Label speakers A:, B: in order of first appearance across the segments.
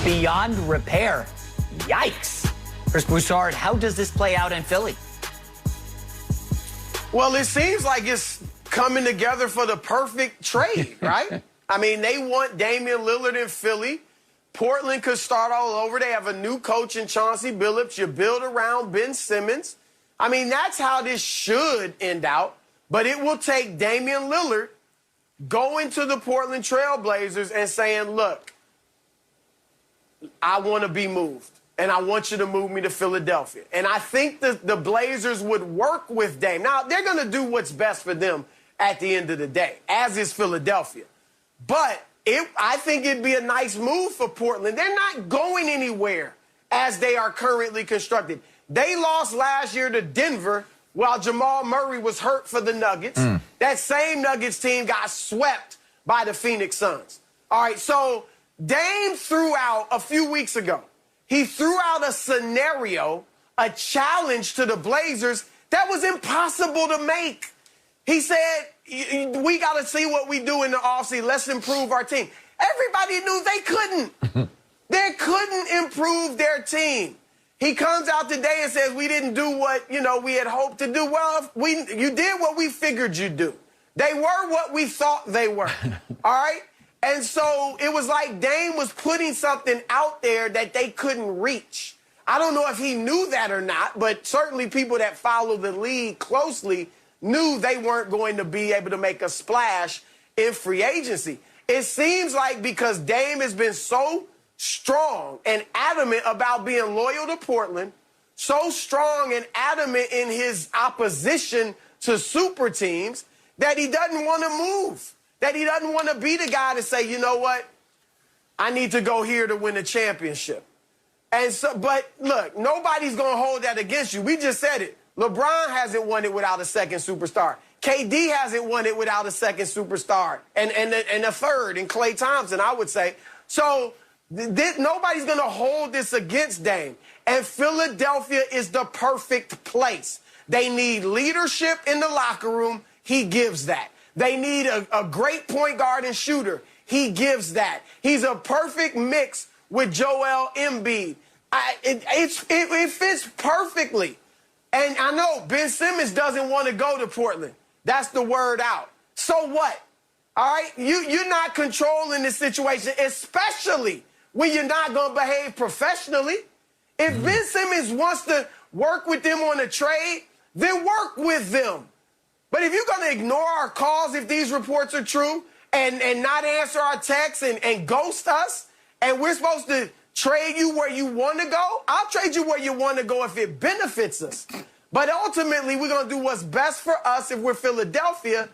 A: beyond repair. Yikes. Chris Broussard, how does this play out in Philly?
B: Well, it seems like it's coming together for the perfect trade, right? I mean, they want Damian Lillard in Philly. Portland could start all over. They have a new coach in Chauncey Billups. You build around Ben Simmons. I mean, that's how this should end out. But it will take Damian Lillard going to the Portland Trail Blazers and saying, look, I want to be moved, and I want you to move me to Philadelphia. And I think the Blazers would work with Dame. Now, they're going to do what's best for them at the end of the day, as is Philadelphia. But I think it'd be a nice move for Portland. They're not going anywhere as they are currently constructed. They lost last year to Denver while Jamal Murray was hurt for the Nuggets. That same Nuggets team got swept by the Phoenix Suns. All right, so Dame threw out a few weeks ago. He threw out a scenario, a challenge to the Blazers that was impossible to make. He said, we got to see what we do in the offseason. Let's improve our team. Everybody knew they couldn't. They couldn't improve their team. He comes out today and says, we didn't do what, we had hoped to do. Well, you did what we figured you'd do. They were what we thought they were. All right? And so it was like Dame was putting something out there that they couldn't reach. I don't know if he knew that or not, but certainly people that follow the league closely knew they weren't going to be able to make a splash in free agency. It seems like because Dame has been so strong and adamant about being loyal to Portland, so strong and adamant in his opposition to super teams, that he doesn't want to move, that he doesn't want to be the guy to say, you know what, I need to go here to win a championship. And so, but look, nobody's going to hold that against you. We just said it. LeBron hasn't won it without a second superstar. KD hasn't won it without a second superstar. And a third in Klay Thompson, I would say. So nobody's going to hold this against Dame. And Philadelphia is the perfect place. They need leadership in the locker room. He gives that. They need a great point guard and shooter. He gives that. He's a perfect mix with Joel Embiid. It fits perfectly. And I know Ben Simmons doesn't want to go to Portland. That's the word out. So what? All right? You're not controlling this situation, especially when you're not going to behave professionally. If Ben Simmons wants to work with them on a trade, then work with them. But if you're going to ignore our calls if these reports are true and not answer our texts and ghost us, and we're supposed to trade you where you want to go, I'll trade you where you want to go if it benefits us. But ultimately, we're going to do what's best for us if we're Philadelphia,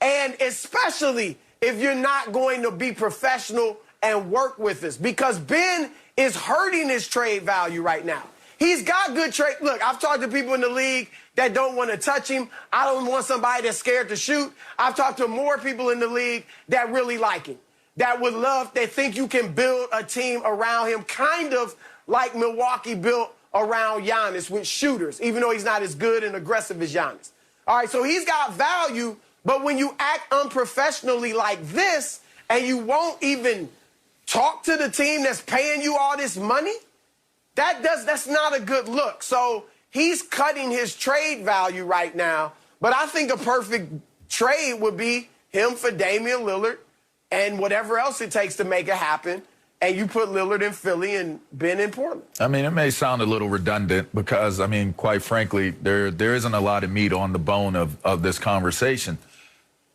B: and especially if you're not going to be professional and work with us, because Ben is hurting his trade value right now. He's got good trade. Look, I've talked to people in the league that don't want to touch him. I don't want somebody that's scared to shoot. I've talked to more people in the league that really like him, that would love, that think you can build a team around him, kind of like Milwaukee built around Giannis with shooters, even though he's not as good and aggressive as Giannis. All right, so he's got value, but when you act unprofessionally like this and you won't even talk to the team that's paying you all this money, that's not a good look. So he's cutting his trade value right now, but I think a perfect trade would be him for Damian Lillard and whatever else it takes to make it happen, and you put Lillard in Philly and Ben in Portland.
C: I mean, it may sound a little redundant because, I mean, quite frankly, there isn't a lot of meat on the bone of this conversation.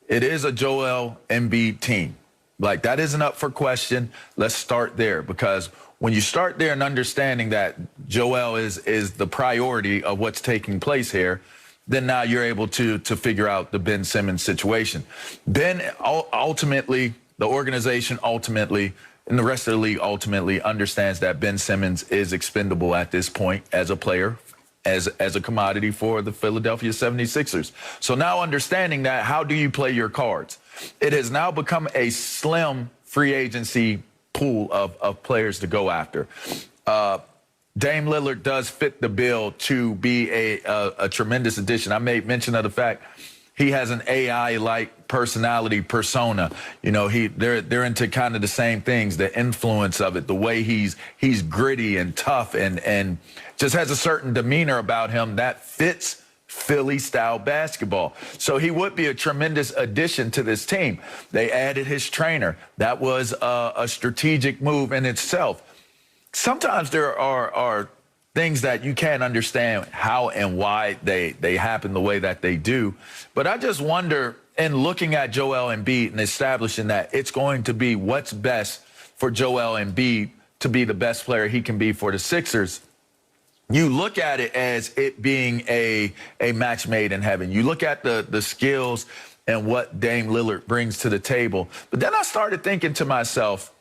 C: It is a Joel Embiid team. Like, that isn't up for question. Let's start there, because when you start there and understanding that Joel is the priority of what's taking place here, then now you're able to figure out the Ben Simmons situation. Ben ultimately, the organization ultimately, and the rest of the league ultimately understands that Ben Simmons is expendable at this point as a player, as a commodity for the Philadelphia 76ers. So now understanding that, how do you play your cards? It has now become a slim free agency pool of players to go after. Dame Lillard does fit the bill to be a tremendous addition. I made mention of the fact he has an AI-like personality persona. You know, they're into kind of the same things, the influence of it, the way he's gritty and tough and just has a certain demeanor about him that fits Philly-style basketball. So he would be a tremendous addition to this team. They added his trainer. That was a strategic move in itself. Sometimes there are things that you can't understand how and why they happen the way that they do. But I just wonder, in looking at Joel Embiid and establishing that it's going to be what's best for Joel Embiid to be the best player he can be for the Sixers, you look at it as it being a match made in heaven. You look at the skills and what Dame Lillard brings to the table. But then I started thinking to myself,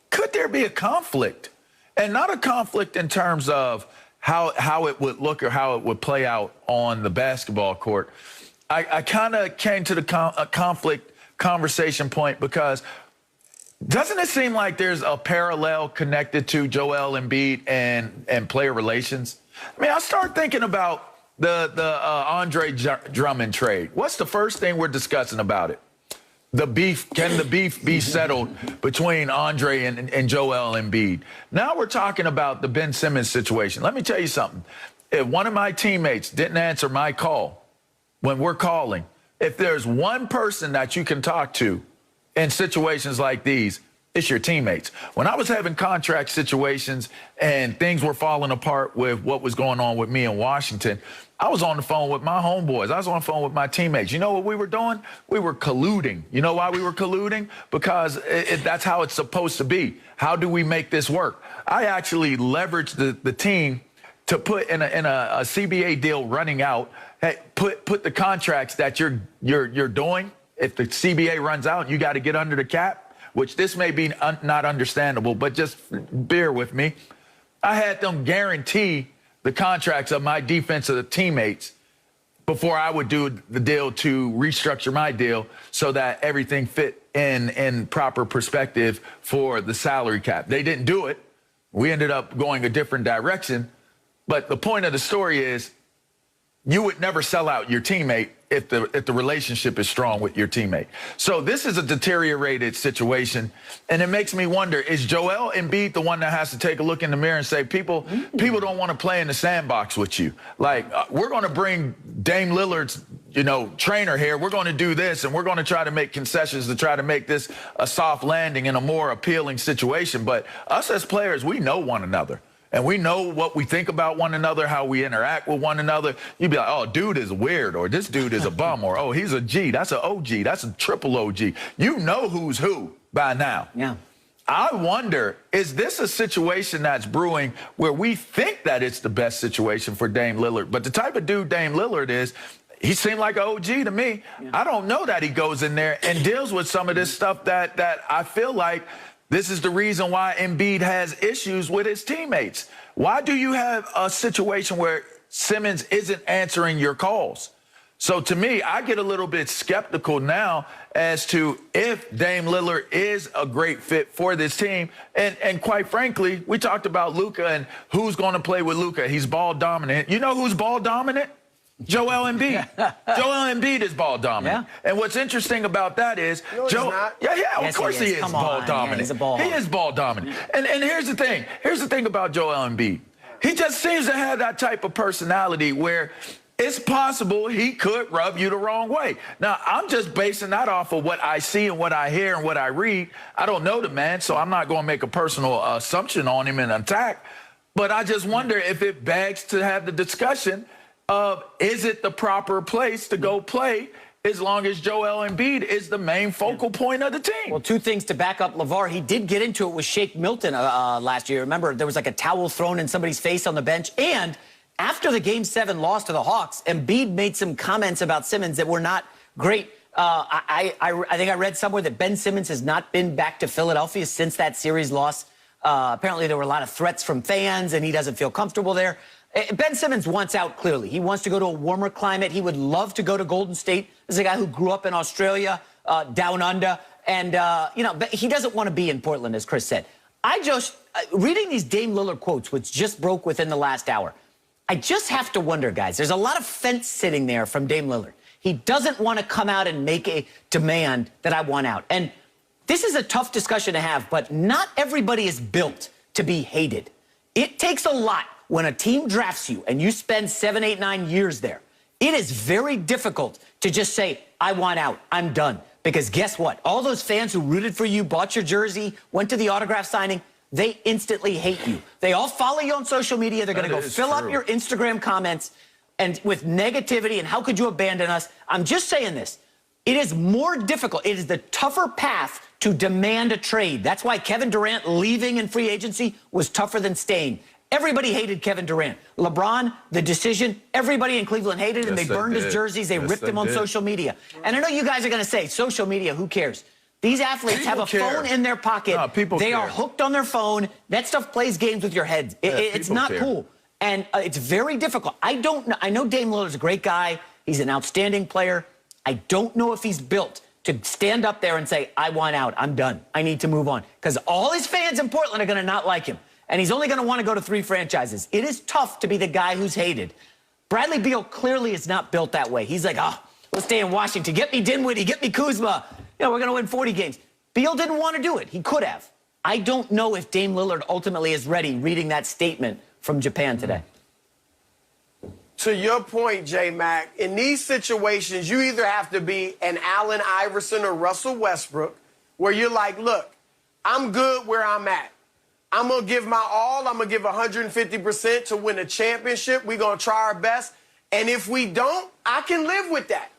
C: could there be a conflict? And not a conflict in terms of how it would look or how it would play out on the basketball court. I kind of came to the conflict conversation point because doesn't it seem like there's a parallel connected to Joel Embiid and player relations? I mean, I start thinking about the Andre Drummond trade. What's the first thing we're discussing about it? The beef. Can the beef be settled between Andre and Joel Embiid? Now we're talking about the Ben Simmons situation. Let me tell you something. If one of my teammates didn't answer my call when we're calling, if there's one person that you can talk to in situations like these, it's your teammates. When I was having contract situations and things were falling apart with what was going on with me in Washington, I was on the phone with my homeboys. I was on the phone with my teammates. You know what we were doing? We were colluding. You know why we were colluding? Because that's how it's supposed to be. How do we make this work? I actually leveraged the team to put in a CBA deal running out. Hey, put the contracts that you're doing. If the CBA runs out, you got to get under the cap, which this may be not understandable, but just bear with me. I had them guarantee the contracts of my defensive teammates before I would do the deal to restructure my deal so that everything fit in proper perspective for the salary cap. They didn't do it. We ended up going a different direction. But the point of the story is you would never sell out your teammate if the relationship is strong with your teammate. So this is a deteriorated situation, and it makes me wonder, is Joel Embiid the one that has to take a look in the mirror and say, people don't want to play in the sandbox with you? Like, we're going to bring Dame Lillard's, trainer here. We're going to do this, and we're going to try to make concessions to try to make this a soft landing in a more appealing situation. But us as players, we know one another. And we know what we think about one another, how we interact with one another. You'd be like, oh, dude is weird, or this dude is a bum, or, oh, he's a G. That's an OG. That's a triple OG. You know who's who by now. Yeah. I wonder, is this a situation that's brewing where we think that it's the best situation for Dame Lillard? But the type of dude Dame Lillard is, he seemed like an OG to me. Yeah. I don't know that he goes in there and deals with some of this stuff that I feel like this is the reason why Embiid has issues with his teammates. Why do you have a situation where Simmons isn't answering your calls? So to me, I get a little bit skeptical now as to if Dame Lillard is a great fit for this team. And quite frankly, we talked about Luka and who's going to play with Luka. He's ball dominant. You know who's ball dominant? Joel Embiid. Joel Embiid is ball dominant. Yeah. And what's interesting about that is,
B: no,
C: of course he is ball dominant. Yeah, he's a ball. He is ball dominant. And here's the thing. Here's the thing about Joel Embiid. He just seems to have that type of personality where it's possible he could rub you the wrong way. Now, I'm just basing that off of what I see and what I hear and what I read. I don't know the man, so I'm not going to make a personal assumption on him and attack. But I just wonder if it begs to have the discussion of, is it the proper place to go play as long as Joel Embiid is the main focal point of the team?
A: Well, two things to back up LeVar. He did get into it with Shake Milton last year. Remember, there was like a towel thrown in somebody's face on the bench. And after the Game 7 loss to the Hawks, Embiid made some comments about Simmons that were not great. I think I read somewhere that Ben Simmons has not been back to Philadelphia since that series loss. Apparently, there were a lot of threats from fans, and he doesn't feel comfortable there. Ben Simmons wants out, clearly. He wants to go to a warmer climate. He would love to go to Golden State. This is a guy who grew up in Australia, down under. And, but he doesn't want to be in Portland, as Chris said. Reading these Dame Lillard quotes, which just broke within the last hour, I just have to wonder, guys, there's a lot of fence sitting there from Dame Lillard. He doesn't want to come out and make a demand that I want out. And this is a tough discussion to have, but not everybody is built to be hated. It takes a lot when a team drafts you and you spend 7, 8, 9 years there. It is very difficult to just say, I want out, I'm done. Because guess what? All those fans who rooted for you, bought your jersey, went to the autograph signing, they instantly hate you. They all follow you on social media. They're going to go fill up your Instagram comments and with negativity and how could you abandon us? I'm just saying this. It is more difficult. It is the tougher path to demand a trade. That's why Kevin Durant leaving in free agency was tougher than staying. Everybody hated Kevin Durant. LeBron, the decision, everybody in Cleveland hated him. They burned his jerseys. They ripped him on social media. And I know you guys are going to say, social media, who cares? These athletes have a phone in their pocket.
C: No,
A: they are hooked on their phone. That stuff plays games with your head. It's not cool. And it's very difficult. I know Dame Lillard's a great guy. He's an outstanding player. I don't know if he's built to stand up there and say, I want out. I'm done. I need to move on. Because all his fans in Portland are going to not like him. And he's only going to want to go to 3 franchises. It is tough to be the guy who's hated. Bradley Beal clearly is not built that way. He's like, let's stay in Washington. Get me Dinwiddie. Get me Kuzma. You know, we're going to win 40 games. Beal didn't want to do it. He could have. I don't know if Dame Lillard ultimately is ready reading that statement from Japan today.
B: To your point, J-Mac, in these situations, you either have to be an Allen Iverson or Russell Westbrook, where you're like, look, I'm good where I'm at. I'm going to give my all. I'm going to give 150% to win a championship. We're going to try our best. And if we don't, I can live with that.